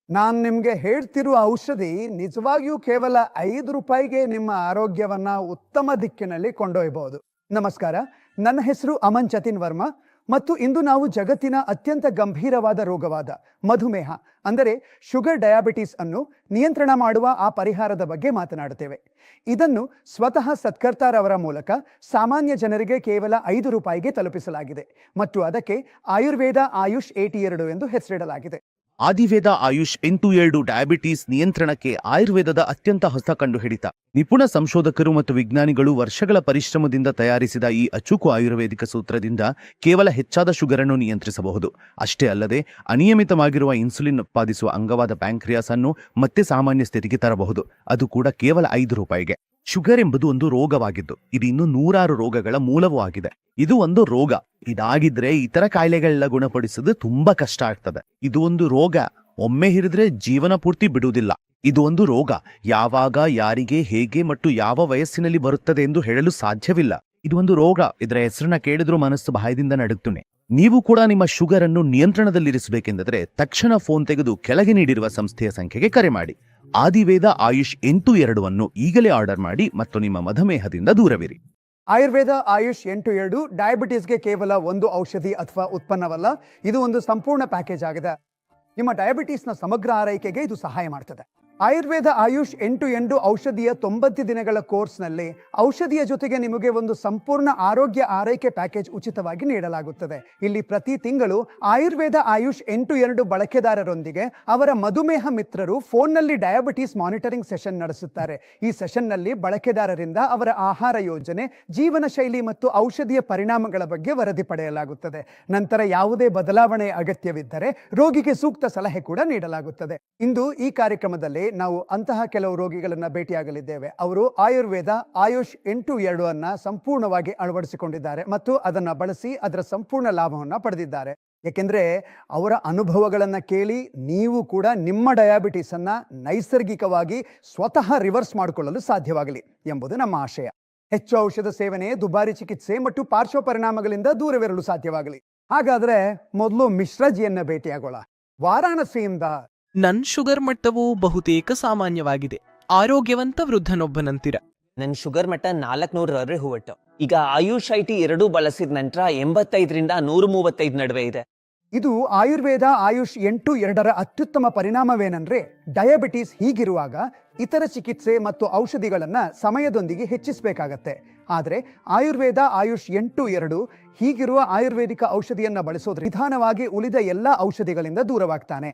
ನಾನು ನಿಮಗೆ ಹೇಳ್ತಿರುವ ಔಷಧಿ ನಿಜವಾಗಿಯೂ ಕೇವಲ 5 ರೂಪಾಯಿಗೆ ನಿಮ್ಮ ಆರೋಗ್ಯವನ್ನ ಉತ್ತಮ ದಿಕ್ಕಿನಲ್ಲಿ ಕೊಂಡೊಯ್ಯಬಹುದು. ನಮಸ್ಕಾರ, ನನ್ನ ಹೆಸರು ಅಮನ್ ಜತಿನ್ ವರ್ಮಾ ಮತ್ತು ಇಂದು ನಾವು ಜಗತ್ತಿನ ಅತ್ಯಂತ ಗಂಭೀರವಾದ ರೋಗವಾದ ಮಧುಮೇಹ ಅಂದರೆ ಶುಗರ್ ಡಯಾಬಿಟಿಸ್ ಅನ್ನು ನಿಯಂತ್ರಣ ಮಾಡುವ ಆ ಪರಿಹಾರದ ಬಗ್ಗೆ ಮಾತನಾಡುತ್ತೇವೆ. ಇದನ್ನು ಸ್ವತಃ ಸತ್ಕರ್ತಾರವರ ಮೂಲಕ ಸಾಮಾನ್ಯ ಜನರಿಗೆ ಕೇವಲ 5 ರೂಪಾಯಿಗೆ ತಲುಪಿಸಲಾಗಿದೆ ಮತ್ತು ಅದಕ್ಕೆ ಆಯುರ್ವೇದ ಆಯುಷ್ 82 ಎಂದು ಹೆಸರಿಡಲಾಗಿದೆ. ಆದಿವೇದ ಆಯುಷ್ 87 ಡಯಾಬಿಟೀಸ್ ನಿಯಂತ್ರಣಕ್ಕೆ ಆಯುರ್ವೇದದ ಅತ್ಯಂತ ಹೊಸ ಕಂಡುಹಿಡಿತ. ನಿಪುಣ ಸಂಶೋಧಕರು ಮತ್ತು ವಿಜ್ಞಾನಿಗಳು ವರ್ಷಗಳ ಪರಿಶ್ರಮದಿಂದ ತಯಾರಿಸಿದ ಈ ಅಚೂಕು ಆಯುರ್ವೇದಿಕ ಸೂತ್ರದಿಂದ ಕೇವಲ ಹೆಚ್ಚಾದ ಶುಗರ್ ಅನ್ನು ನಿಯಂತ್ರಿಸಬಹುದು. ಅಷ್ಟೇ ಅಲ್ಲದೆ ಅನಿಯಮಿತವಾಗಿರುವ ಇನ್ಸುಲಿನ್ ಉತ್ಪಾದಿಸುವ ಅಂಗವಾದ ಪ್ಯಾಂಕ್ರಿಯಾಸ್ ಅನ್ನು ಮತ್ತೆ ಸಾಮಾನ್ಯ ಸ್ಥಿತಿಗೆ ತರಬಹುದು, ಅದು ಕೂಡ ಕೇವಲ 5 ರೂಪಾಯಿಗೆ. ಶುಗರ್ ಎಂಬುದು ಒಂದು ರೋಗವಾಗಿದ್ದು ಇದು ಇನ್ನೂ 100 ರೋಗಗಳ ಮೂಲವೂ ಆಗಿದೆ. ಇದು ಒಂದು ರೋಗ. ಇದಾಗಿದ್ರೆ ಇತರ ಕಾಯಿಲೆಗಳೆಲ್ಲ ಗುಣಪಡಿಸೋದು ತುಂಬಾ ಕಷ್ಟ ಆಗ್ತದೆ. ಇದು ಒಂದು ರೋಗ, ಒಮ್ಮೆ ಹಿಡಿದ್ರೆ ಜೀವನ ಪೂರ್ತಿ ಬಿಡುವುದಿಲ್ಲ. ಇದು ಒಂದು ರೋಗ, ಯಾವಾಗ, ಯಾರಿಗೆ, ಹೇಗೆ ಮತ್ತು ಯಾವ ವಯಸ್ಸಿನಲ್ಲಿ ಬರುತ್ತದೆ ಎಂದು ಹೇಳಲು ಸಾಧ್ಯವಿಲ್ಲ. ಇದು ಒಂದು ರೋಗ. ಇದರ ಹೆಸರನ್ನ ಕೇಳಿದ್ರೂ ಮನಸ್ಸು ಭಯದಿಂದ ನಡುಗ್ತುನೆ. ನೀವು ಕೂಡ ನಿಮ್ಮ ಶುಗರ್ ಅನ್ನು ನಿಯಂತ್ರಣದಲ್ಲಿರಿಸಬೇಕೆಂದರೆ ತಕ್ಷಣ ಫೋನ್ ತೆಗೆದು ಕೆಳಗೆ ನೀಡಿರುವ ಸಂಸ್ಥೆಯ ಸಂಖ್ಯೆಗೆ ಕರೆ ಮಾಡಿ. ಆದಿವೇದ ಆಯುಷ್ 82 ಅನ್ನು ಈಗಲೇ ಆರ್ಡರ್ ಮಾಡಿ ಮತ್ತು ನಿಮ್ಮ ಮಧುಮೇಹದಿಂದ ದೂರವಿರಿ. ಆಯುರ್ವೇದ ಆಯುಷ್ 82 ಡಯಾಬಿಟಿಸ್ಗೆ ಕೇವಲ ಒಂದು ಔಷಧಿ ಅಥವಾ ಉತ್ಪನ್ನವಲ್ಲ, ಇದು ಒಂದು ಸಂಪೂರ್ಣ ಪ್ಯಾಕೇಜ್ ಆಗಿದೆ. ನಿಮ್ಮ ಡಯಾಬಿಟಿಸ್ನ ಸಮಗ್ರ ಆರೈಕೆಗೆ ಇದು ಸಹಾಯ ಮಾಡ್ತದೆ. ಆಯುರ್ವೇದ ಆಯುಷ್ 82 ಔಷಧಿಯ 90 ದಿನಗಳ ಕೋರ್ಸ್ನಲ್ಲಿ ಔಷಧಿಯ ಜೊತೆಗೆ ನಿಮಗೆ ಒಂದು ಸಂಪೂರ್ಣ ಆರೋಗ್ಯ ಆರೈಕೆ ಪ್ಯಾಕೇಜ್ ಉಚಿತವಾಗಿ ನೀಡಲಾಗುತ್ತದೆ. ಇಲ್ಲಿ ಪ್ರತಿ ತಿಂಗಳು ಆಯುರ್ವೇದ ಆಯುಷ್ 82 ಬಳಕೆದಾರರೊಂದಿಗೆ ಅವರ ಮಧುಮೇಹ ಮಿತ್ರರು ಫೋನ್ನಲ್ಲಿ ಡಯಾಬಿಟಿಸ್ ಮಾನಿಟರಿಂಗ್ ಸೆಷನ್ ನಡೆಸುತ್ತಾರೆ. ಈ ಸೆಷನ್ನಲ್ಲಿ ಬಳಕೆದಾರರಿಂದ ಅವರ ಆಹಾರ ಯೋಜನೆ, ಜೀವನ ಶೈಲಿ ಮತ್ತು ಔಷಧಿಯ ಪರಿಣಾಮಗಳ ಬಗ್ಗೆ ವರದಿ ಪಡೆಯಲಾಗುತ್ತದೆ. ನಂತರ ಯಾವುದೇ ಬದಲಾವಣೆ ಅಗತ್ಯವಿದ್ದರೆ ರೋಗಿಗೆ ಸೂಕ್ತ ಸಲಹೆ ಕೂಡ ನೀಡಲಾಗುತ್ತದೆ. ಇಂದು ಈ ಕಾರ್ಯಕ್ರಮದಲ್ಲಿ ನಾವು ಅಂತಹ ಕೆಲವು ರೋಗಿಗಳನ್ನ ಭೇಟಿಯಾಗಲಿದ್ದೇವೆ. ಅವರು ಆಯುರ್ವೇದ ಆಯುಷ್ 82 ಅನ್ನ ಸಂಪೂರ್ಣವಾಗಿ ಅಳವಡಿಸಿಕೊಂಡಿದ್ದಾರೆ ಮತ್ತು ಅದನ್ನ ಬಳಸಿ ಅದರ ಸಂಪೂರ್ಣ ಲಾಭವನ್ನ ಪಡೆದಿದ್ದಾರೆ. ಏಕೆಂದ್ರೆ ಅವರ ಅನುಭವಗಳನ್ನ ಕೇಳಿ ನೀವು ಕೂಡ ನಿಮ್ಮ ಡಯಾಬಿಟಿಸ್ ಅನ್ನ ನೈಸರ್ಗಿಕವಾಗಿ ಸ್ವತಃ ರಿವರ್ಸ್ ಮಾಡಿಕೊಳ್ಳಲು ಸಾಧ್ಯವಾಗಲಿ ಎಂಬುದು ನಮ್ಮ ಆಶಯ. ಹೆಚ್ಚು ಔಷಧ ಸೇವನೆ, ದುಬಾರಿ ಚಿಕಿತ್ಸೆ ಮತ್ತು ಪಾರ್ಶ್ವ ಪರಿಣಾಮಗಳಿಂದ ದೂರವಿರಲು ಸಾಧ್ಯವಾಗಲಿ. ಹಾಗಾದ್ರೆ ಮೊದಲು ಮಿಶ್ರಾಜಿಯನ್ನ ಭೇಟಿಯಾಗೋಣ. ವಾರಾಣಸಿಯಿಂದ ನನ್ ಶುಗರ್ ಮಟ್ಟವು ಬಹುತೇಕ ಸಾಮಾನ್ಯವಾಗಿದೆ. ಆರೋಗ್ಯವಂತ ವೃದ್ಧನೊಬ್ಬನಂತಿರ. ನನ್ನ ಶುಗರ್ ಮಟ್ಟ 400 ಹೋಗ್ಬಿಟ್ಟು ಈಗ ಆಯುಷ್ IT2 ಬಳಸಿದ ನಂತರ 85ರಿಂದ 135 ನಡುವೆ ಇದೆ. ಇದು ಆಯುರ್ವೇದ ಆಯುಷ್ 82ರ ಅತ್ಯುತ್ತಮ ಪರಿಣಾಮವೇನೆಂದ್ರೆ ಡಯಾಬಿಟಿಸ್ ಹೀಗಿರುವಾಗ ಇತರ ಚಿಕಿತ್ಸೆ ಮತ್ತು ಔಷಧಿಗಳನ್ನ ಸಮಯದೊಂದಿಗೆ ಹೆಚ್ಚಿಸಬೇಕಾಗತ್ತೆ. ಆದರೆ ಆಯುರ್ವೇದ ಆಯುಷ್ 82 ಹೀಗಿರುವ ಆಯುರ್ವೇದಿಕ ಔಷಧಿಯನ್ನ ಬಳಸೋದ್ರ ನಿಧಾನವಾಗಿ ಉಳಿದ ಎಲ್ಲ ಔಷಧಿಗಳಿಂದ ದೂರವಾಗ್ತಾನೆ.